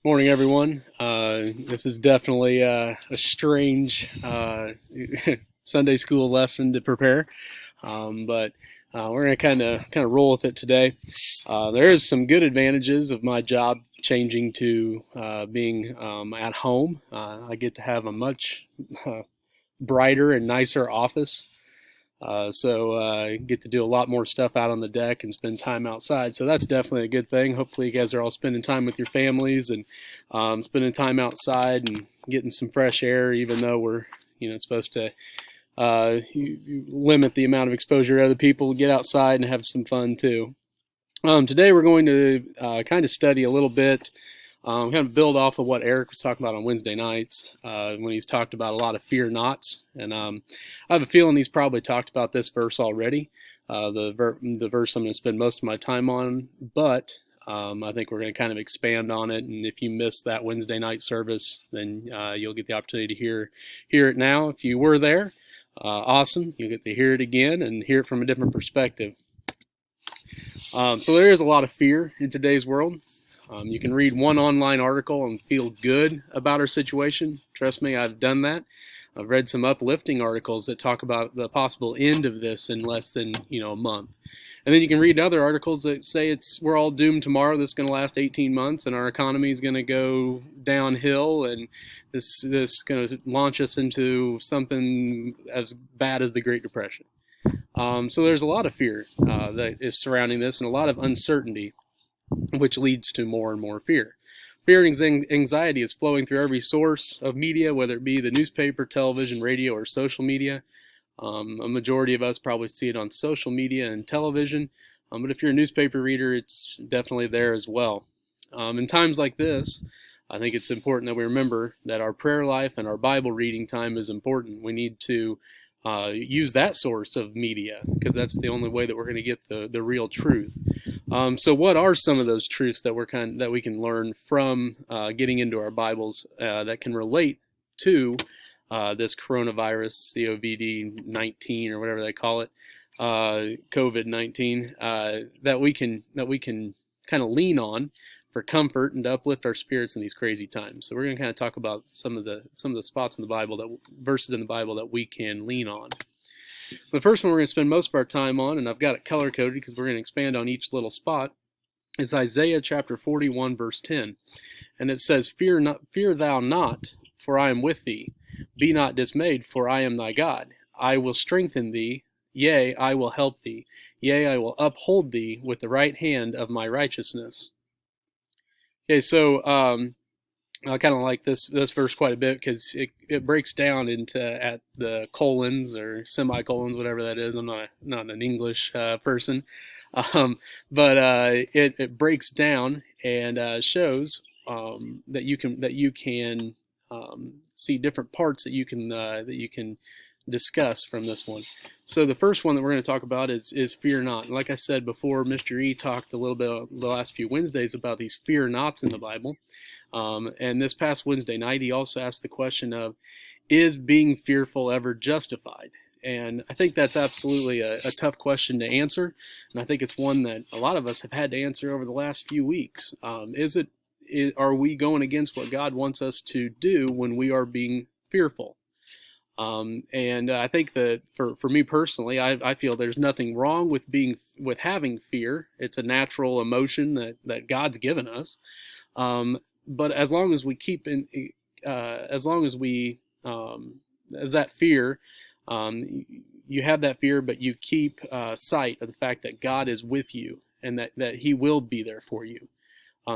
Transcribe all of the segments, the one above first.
Morning, everyone. This is definitely a strange Sunday school lesson to prepare, but we're going to kind of roll with it today. There is some good advantages of my job changing to being at home. I get to have a much brighter and nicer office. So get to do a lot more stuff out on the deck and spend time outside. So that's definitely a good thing. Hopefully, you guys are all spending time with your families and spending time outside and getting some fresh air. Even though we're supposed to you limit the amount of exposure to other people, get outside and have some fun too. Today we're going to kind of study a little bit, kind of build off of what Eric was talking about on Wednesday nights when he's talked about a lot of fear nots. And I have a feeling he's probably talked about this verse already, the verse I'm going to spend most of my time on, but I think we're going to kind of expand on it. And if you missed that Wednesday night service, then you'll get the opportunity to hear it now. If you were there, awesome. You'll get to hear it again and hear it from a different perspective. So there is a lot of fear in today's world. You can read one online article and feel good about our situation. Trust me, I've done that. I've read some uplifting articles that talk about the possible end of this in less than a month. And then you can read other articles that say we're all doomed tomorrow. This is going to last 18 months, and our economy is going to go downhill, and this is going to launch us into something as bad as the Great Depression. So there's a lot of fear that is surrounding this, and a lot of uncertainty, which leads to more and more fear. Fear and anxiety is flowing through every source of media, whether it be the newspaper, television, radio, or social media. A majority of us probably see it on social media and television, but if you're a newspaper reader, it's definitely there as well. In times like this, I think it's important that we remember that our prayer life and our Bible reading time is important. We need to use that source of media because that's the only way that we're going to get the real truth. So what are some of those truths that we can learn from getting into our Bibles that can relate to this coronavirus, COVID-19 or whatever they call it, COVID-19, that we can kind of lean on for comfort and to uplift our spirits in these crazy times. So we're going to kind of talk about some of the spots in the Bible, verses in the Bible that we can lean on. The first one we're going to spend most of our time on, and I've got it color-coded because we're going to expand on each little spot, is Isaiah chapter 41, verse 10. And it says, Fear thou not, for I am with thee. Be not dismayed, for I am thy God. I will strengthen thee, yea, I will help thee. Yea, I will uphold thee with the right hand of my righteousness. Okay, so I kind of like this verse quite a bit because it breaks down into at the colons or semicolons, whatever that is. I'm not an English person, but it breaks down and shows that you can see different parts that you can discuss from this one. So the first one that we're going to talk about is fear not. And like I said before, Mr. E talked a little bit the last few Wednesdays about these fear nots in the Bible. And this past Wednesday night, he also asked the question of, is being fearful ever justified? And I think that's absolutely a tough question to answer. And I think it's one that a lot of us have had to answer over the last few weeks. Are we going against what God wants us to do when we are being fearful? And I think that for me personally, I feel there's nothing wrong with having fear. It's a natural emotion that God's given us. But as long as we keep as that fear, you have that fear, but you keep sight of the fact that God is with you and that He will be there for you.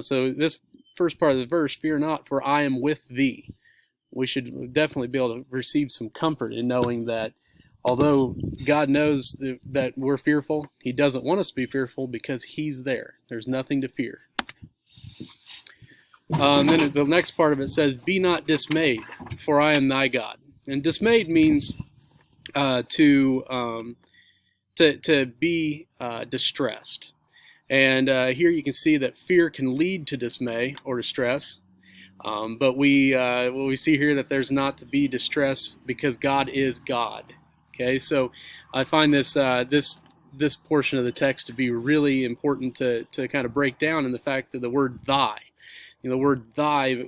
So this first part of the verse, fear not, for I am with thee. We should definitely be able to receive some comfort in knowing that although God knows that we're fearful, He doesn't want us to be fearful because He's there. There's nothing to fear. Then the next part of it says, be not dismayed, for I am thy God. And dismayed means to be distressed. And here you can see that fear can lead to dismay or distress. But we see here that there's not to be distress because God is God. Okay, so I find this portion of the text to be really important to kind of break down in the fact that the word thy. The word thy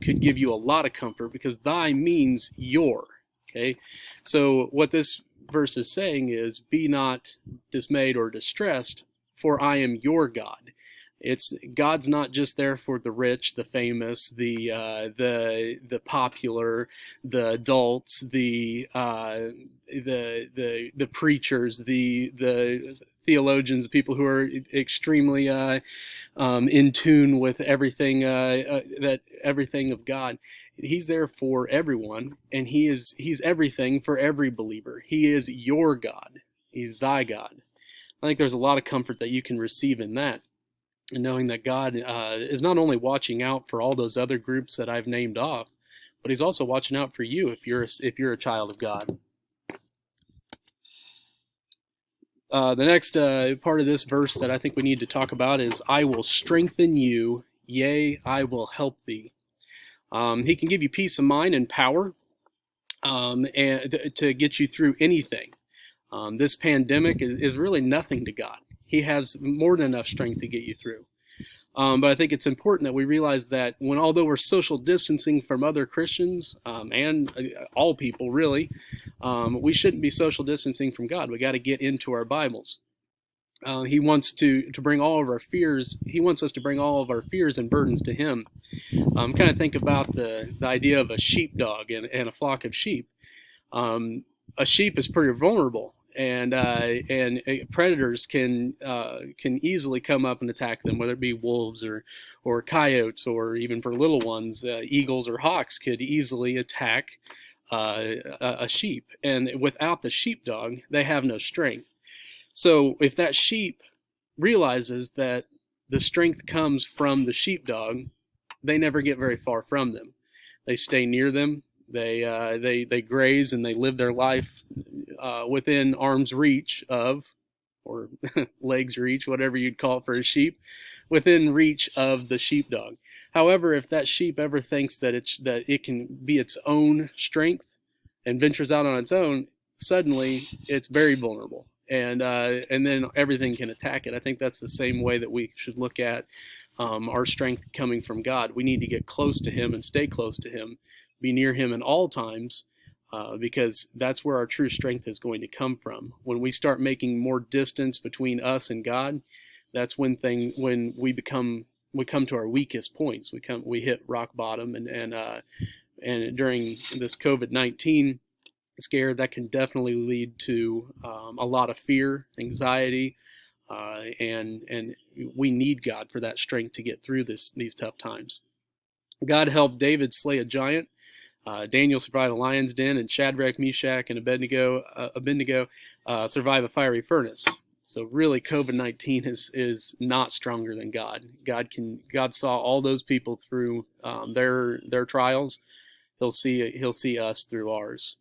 could give you a lot of comfort, because thy means your. Okay, so what this verse is saying is, be not dismayed or distressed, for I am your God. God's not just there for the rich, the famous, the popular, the adults, the preachers, the theologians, the people who are extremely in tune with everything everything of God. He's there for everyone, and he's everything for every believer. He is your God. He's thy God. I think there's a lot of comfort that you can receive in that, and knowing that God is not only watching out for all those other groups that I've named off, but he's also watching out for you if you're a child of God. The next part of this verse that I think we need to talk about is, I will strengthen you, yea, I will help thee. He can give you peace of mind and power, and to get you through anything. This pandemic is really nothing to God. He has more than enough strength to get you through. But I think it's important that we realize that although we're social distancing from other Christians, and all people really, we shouldn't be social distancing from God. We got to get into our Bibles. He wants to bring all of our fears. He wants us to bring all of our fears and burdens to Him. Kind of think about the idea of a sheepdog and a flock of sheep. A sheep is pretty vulnerable, and predators can easily come up and attack them, whether it be wolves or coyotes, or even for little ones, eagles or hawks could easily attack a sheep. And without the sheepdog, they have no strength. So if that sheep realizes that the strength comes from the sheepdog, they never get very far from them. They stay near them. They graze, and they live their life within arm's reach of, or legs reach, whatever you'd call it for a sheep, within reach of the sheepdog. However, if that sheep ever thinks that it can be its own strength and ventures out on its own, suddenly it's very vulnerable, and then everything can attack it. I think that's the same way that we should look at our strength coming from God. We need to get close to Him and stay close to Him, be near Him in all times, because that's where our true strength is going to come from. When we start making more distance between us and God, that's when we come to our weakest points. We hit rock bottom, and during this COVID-19 scare, that can definitely lead to a lot of fear, anxiety, and we need God for that strength to get through these tough times. God helped David slay a giant. Daniel survived a lion's den, and Shadrach, Meshach, and Abednego survive a fiery furnace. So really, COVID-19 is not stronger than God. God saw all those people through their trials. He'll see us through ours.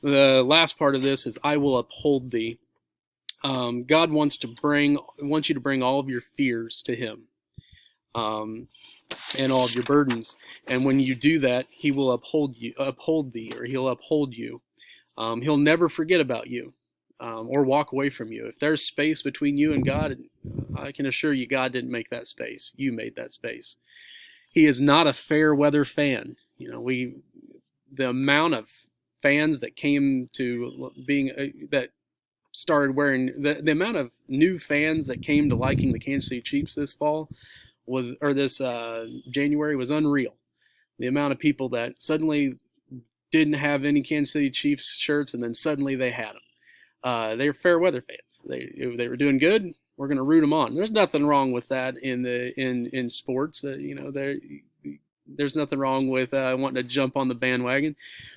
The last part of this is, I will uphold thee. God wants you to bring all of your fears to Him, and all of your burdens. And when you do that, He will uphold thee, or He'll uphold you. He'll never forget about you, or walk away from you. If there's space between you and God, I can assure you God didn't make that space. You made that space. He is not a fair weather fan. The amount of fans that came to being that started wearing the amount of new fans that came to liking the Kansas City Chiefs this January was unreal. The amount of people that suddenly didn't have any Kansas City Chiefs shirts, and then suddenly they had them. They're fair weather fans. They were doing good. We're going to root them on. There's nothing wrong with that in sports. There's nothing wrong with wanting to jump on the bandwagon,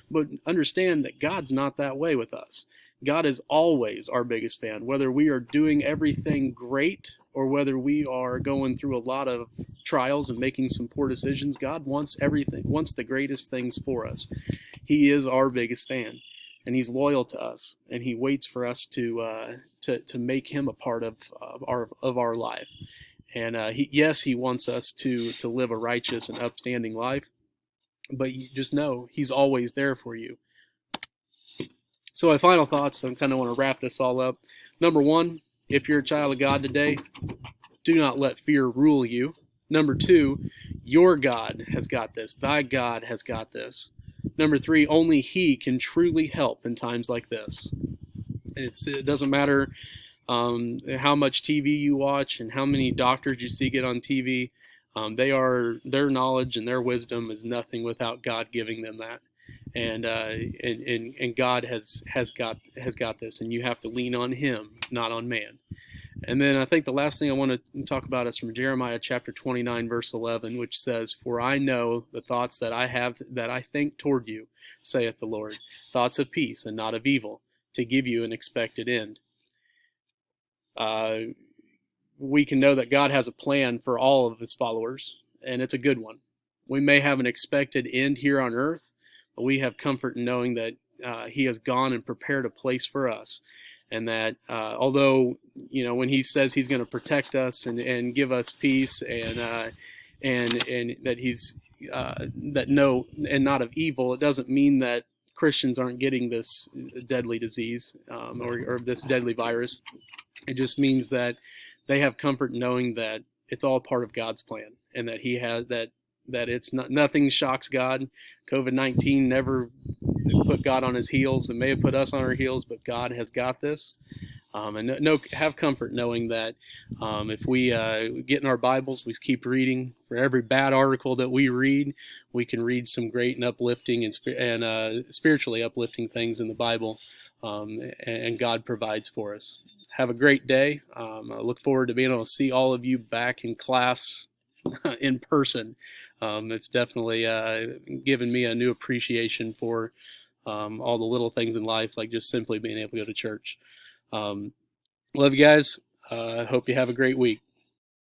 but understand that God's not that way with us. God is always our biggest fan, whether we are doing everything great or whether we are going through a lot of trials and making some poor decisions. God wants everything, wants the greatest things for us. He is our biggest fan, and He's loyal to us, and He waits for us to make Him a part of our life. And He wants us to live a righteous and upstanding life, but you just know He's always there for you. So my final thoughts, I kind of want to wrap this all up. Number one, if you're a child of God today, do not let fear rule you. Number two, your God has got this. Thy God has got this. Number three, only He can truly help in times like this. It doesn't matter how much TV you watch and how many doctors you see get on TV. Their knowledge and their wisdom is nothing without God giving them that. And God has got this, and you have to lean on Him, not on man. And then I think the last thing I want to talk about is from Jeremiah chapter 29, verse 11, which says, "For I know the thoughts that I think toward you, saith the Lord, thoughts of peace and not of evil, to give you an expected end." Uh, we can know that God has a plan for all of His followers, and it's a good one. We may have an expected end here on earth, but we have comfort in knowing that He has gone and prepared a place for us. And that although, when He says He's going to protect us and give us peace and that He's that no and not of evil, it doesn't mean that Christians aren't getting this deadly disease or this deadly virus. It just means that they have comfort knowing that it's all part of God's plan, and that He has that it's not, nothing shocks God. COVID-19 never put God on His heels. It may have put us on our heels, but God has got this. And have comfort knowing that if we get in our Bibles, we keep reading. For every bad article that we read, we can read some great and uplifting and spiritually uplifting things in the Bible, and God provides for us. Have a great day. I look forward to being able to see all of you back in class in person. It's definitely given me a new appreciation for all the little things in life, like just simply being able to go to church. Love you guys. Hope you have a great week.